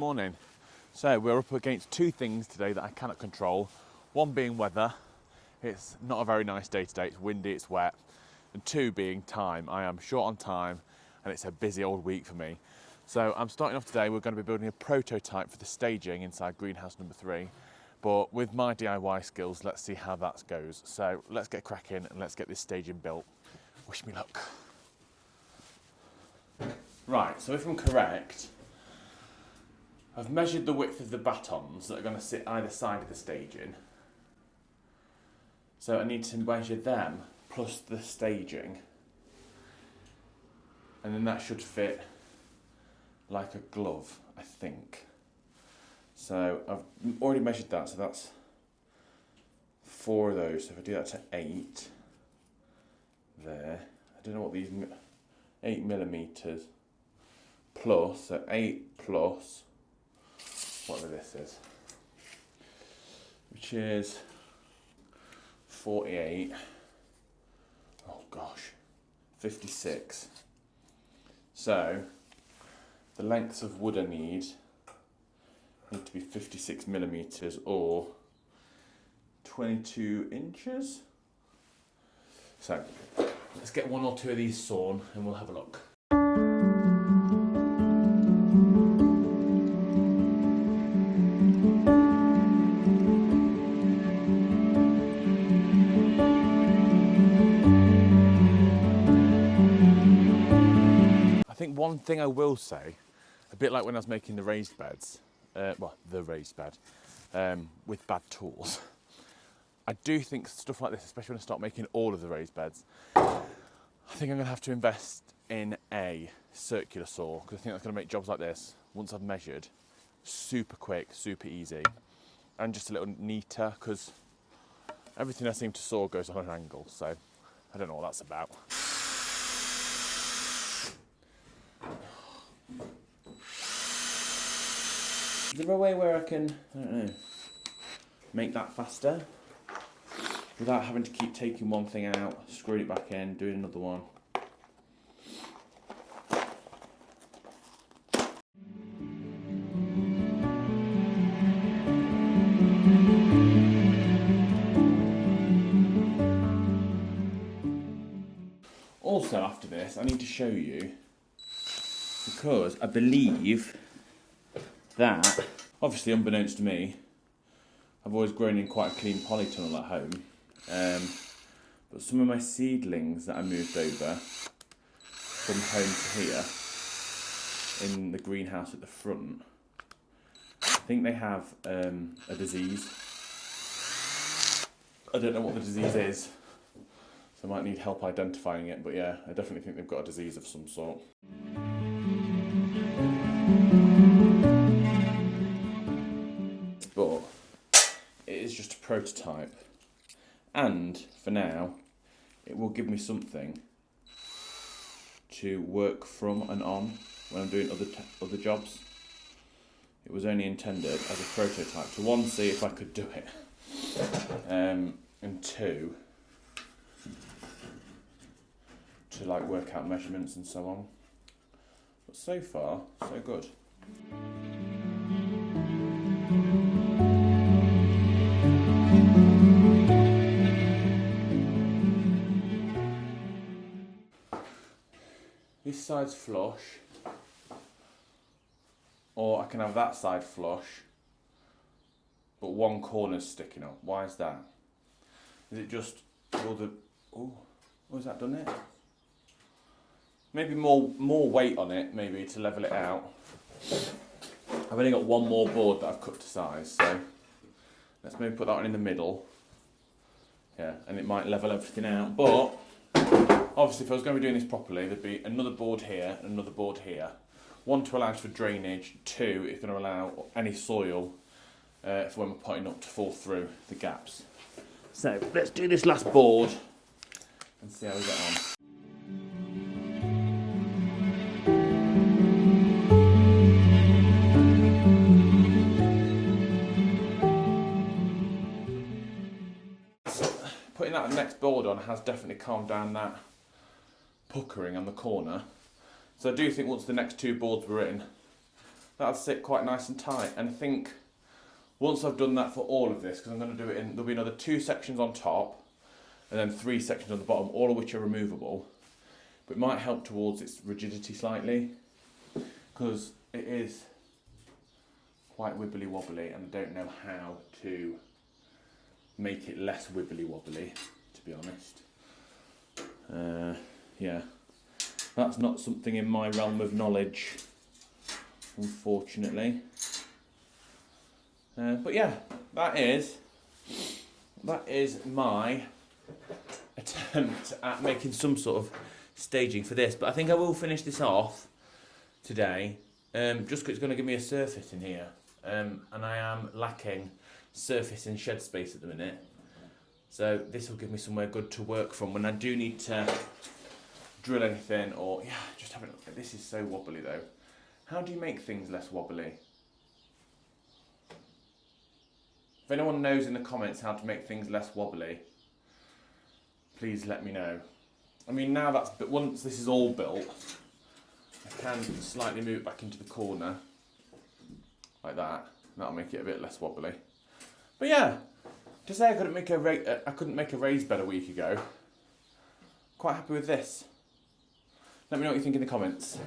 Morning. So we're up against two things today that I cannot control. One being weather. It's not a very nice day today. It's windy, it's wet. And two being time. I am short on time and it's a busy old week for me. So I'm starting off today. We're going to be building a prototype for the staging inside greenhouse number 3. But with my DIY skills, let's see how that goes. So let's get cracking and let's get this staging built. Wish me luck. Right, so if I'm correct, I've measured the width of the batons that are going to sit either side of the staging. So I need to measure them plus the staging. And then that should fit like a glove, I think. So I've already measured that, so that's 4 of those. So if I do that to 8, there. I don't know what these, 8 millimeters plus, so 8 plus, whatever this is, which is 48, oh gosh, 56. So the lengths of wood I need to be 56 millimeters or 22 inches. So let's get 1 or 2 of these sawn and we'll have a look. I think one thing I will say, a bit like when I was making the raised beds, the raised bed, with bad tools. I do think stuff like this, especially when I start making all of the raised beds, I think I'm going to have to invest in a circular saw, because I think that's going to make jobs like this, once I've measured, super quick, super easy, and just a little neater, because everything I seem to saw goes on an angle, so I don't know what that's about. Is there a way where I can, I don't know, make that faster without having to keep taking one thing out, screwing it back in, doing another one? Also, after this, I need to show you, because I believe that, obviously unbeknownst to me, I've always grown in quite a clean polytunnel at home, but some of my seedlings that I moved over from home to here, in the greenhouse at the front, I think they have a disease. I don't know what the disease is, so I might need help identifying it, but yeah, I definitely think they've got a disease of some sort. But it is just a prototype, and for now it will give me something to work from and on when I'm doing other jobs. It was only intended as a prototype to, 1, see if I could do it, and 2, to like work out measurements and so on. But so far, so good. This side's flush, or I can have that side flush, but one corner's sticking up. Why is that? Is it just all the... Oh, has that done it? Maybe more weight on it, maybe, to level it out. I've only got 1 more board that I've cut to size, so let's maybe put that one in the middle. Yeah, and it might level everything out, but obviously if I was going to be doing this properly, there'd be another board here and another board here. 1 to allow for drainage, 2 is going to allow any soil for when we're potting up to fall through the gaps. So let's do this last board and see how we get on. Putting that next board on has definitely calmed down that puckering on the corner. So I do think once the next 2 boards were in, that'll sit quite nice and tight. And I think once I've done that for all of this, because I'm going to do it in, there'll be another 2 sections on top and then 3 sections on the bottom, all of which are removable. But it might help towards its rigidity slightly, because it is quite wibbly wobbly and I don't know how to make it less wibbly wobbly, to be honest. Yeah, that's not something in my realm of knowledge, unfortunately. But yeah, that is my attempt at making some sort of staging for this. But I think I will finish this off today, just because it's going to give me a surface in here. And I am lacking surface and shed space at the minute. So this will give me somewhere good to work from when I do need to drill anything, or yeah, just have a look. This is so wobbly though. How do you make things less wobbly? If anyone knows in the comments how to make things less wobbly, please let me know. I mean, now that's, but once this is all built, I can slightly move it back into the corner like that. That'll make it a bit less wobbly. But yeah, to say I couldn't make a raised bed a week ago, quite happy with this. Let me know what you think in the comments.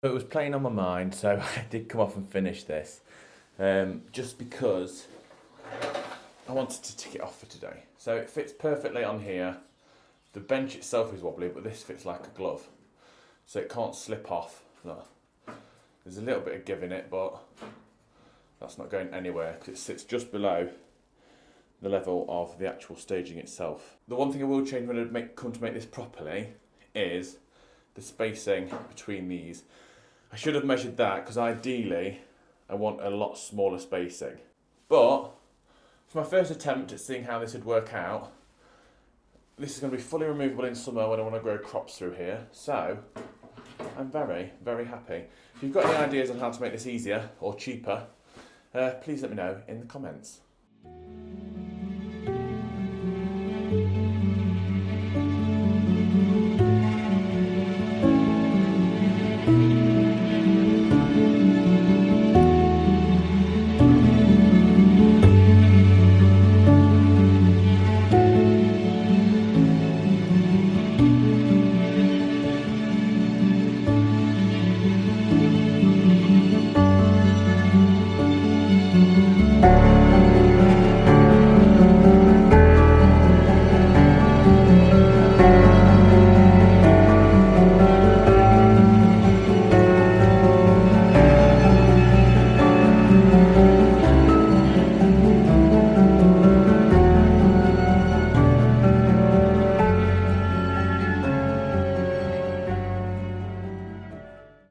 It was playing on my mind, so I did come off and finish this, just because I wanted to tick it off for today. So it fits perfectly on here. The bench itself is wobbly, but this fits like a glove, so it can't slip off. Look. There's a little bit of give in it, but that's not going anywhere because it sits just below the level of the actual staging itself. The one thing I will change when I come to make this properly is the spacing between these. I should have measured that, because ideally I want a lot smaller spacing. But for my first attempt at seeing how this would work out, this is going to be fully removable in summer when I want to grow crops through here. So I'm very, very happy. If you've got any ideas on how to make this easier or cheaper, please let me know in the comments.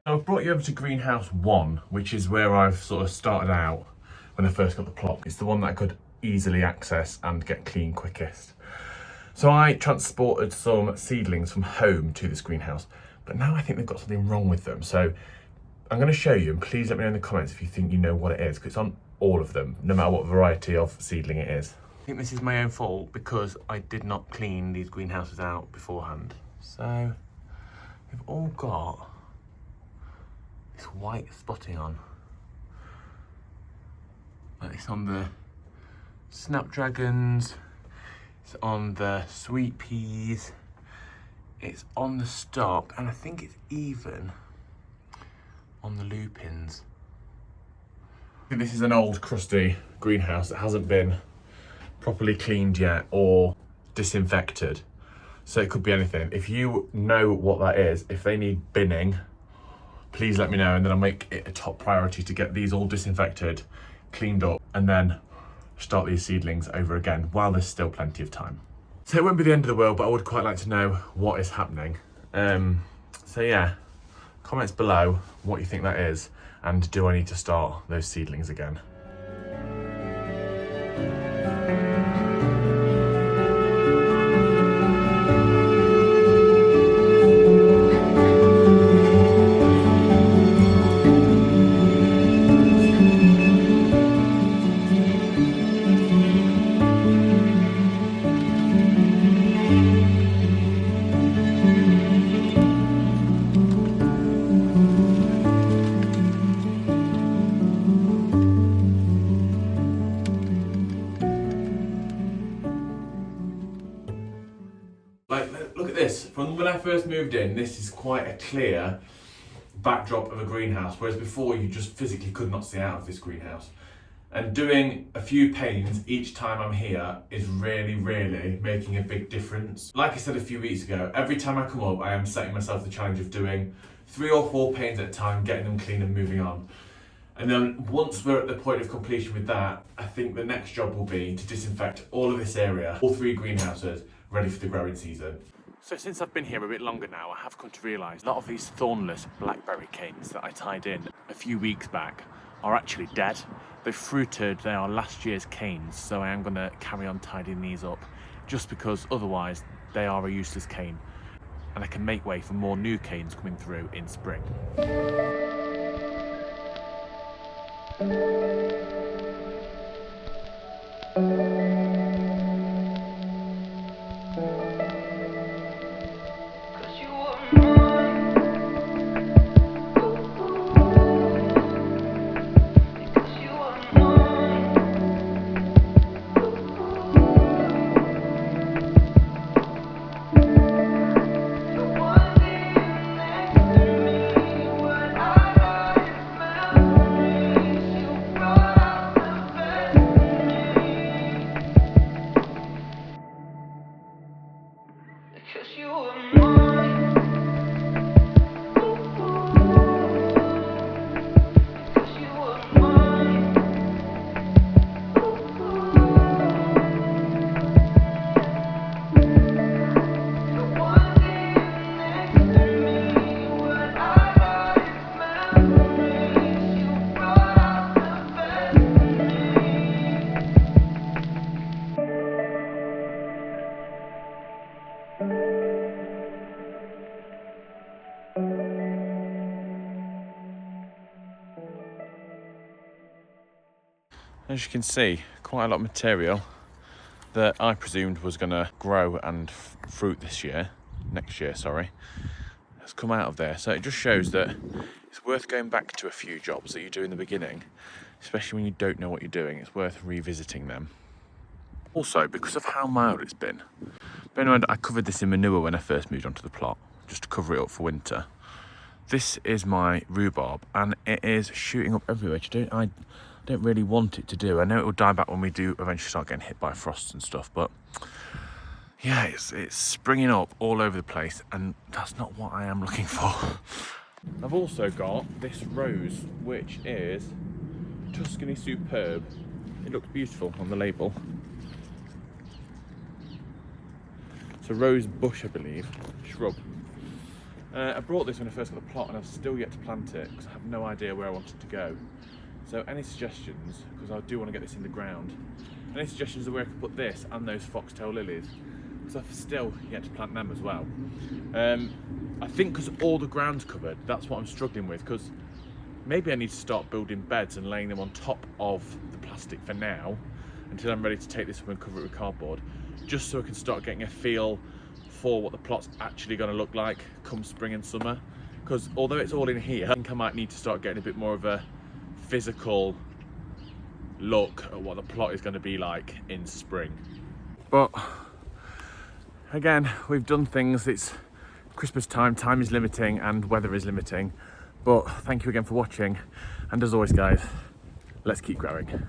I've brought you over to greenhouse 1, which is where I've sort of started out when I first got the plot. It's the one that I could easily access and get clean quickest. So I transported some seedlings from home to this greenhouse, but now I think they've got something wrong with them. So I'm going to show you, and please let me know in the comments if you think you know what it is, because it's on all of them, no matter what variety of seedling it is. I think this is my own fault because I did not clean these greenhouses out beforehand. So they've all got this white spotting on. Like it's on the snapdragons, it's on the sweet peas, it's on the stock, and I think it's even on the lupins. I think this is an old crusty greenhouse that hasn't been properly cleaned yet or disinfected. So it could be anything. If you know what that is, if they need binning, please let me know, and then I'll make it a top priority to get these all disinfected, cleaned up, and then start these seedlings over again while there's still plenty of time. So it won't be the end of the world, but I would quite like to know what is happening. So yeah, comments below what you think that is, and do I need to start those seedlings again? when I first moved in, this is quite a clear backdrop of a greenhouse, whereas before you just physically could not see out of this greenhouse. And doing a few panes each time I'm here is really, really making a big difference. Like I said a few weeks ago, every time I come up, I am setting myself the challenge of doing 3 or 4 panes at a time, getting them clean and moving on. And then once we're at the point of completion with that, I think the next job will be to disinfect all of this area, all 3 greenhouses, ready for the growing season. So since I've been here a bit longer now, I have come to realise a lot of these thornless blackberry canes that I tied in a few weeks back are actually dead. They've fruited, they are last year's canes, so I am going to carry on tidying these up just because otherwise they are a useless cane and I can make way for more new canes coming through in spring. As you can see, quite a lot of material that I presumed was going to grow and fruit next year, has come out of there. So it just shows that it's worth going back to a few jobs that you do in the beginning, especially when you don't know what you're doing. It's worth revisiting them. Also, because of how mild it's been, bear in mind I covered this in manure when I first moved onto the plot, just to cover it up for winter. This is my rhubarb and it is shooting up everywhere, which I don't really want it to do. I know it will die back when we do eventually start getting hit by frosts and stuff, but yeah, it's springing up all over the place and that's not what I am looking for. I've also got this rose, which is Tuscany Superb. It looks beautiful on the label. It's a rose bush, I believe, shrub. I brought this when I first got the plot and I've still yet to plant it because I have no idea where I want it to go. So any suggestions, because I do want to get this in the ground, any suggestions of where I could put this and those foxtail lilies? Because I've still yet to plant them as well. I think because all the ground's covered, that's what I'm struggling with, because maybe I need to start building beds and laying them on top of the plastic for now, until I'm ready to take this up and cover it with cardboard, just so I can start getting a feel for what the plot's actually going to look like come spring and summer. Because although it's all in here, I think I might need to start getting a bit more of a physical look at what the plot is going to be like in spring. But again, we've done things, it's Christmas time is limiting and weather is limiting, but thank you again for watching, and as always guys, let's keep growing.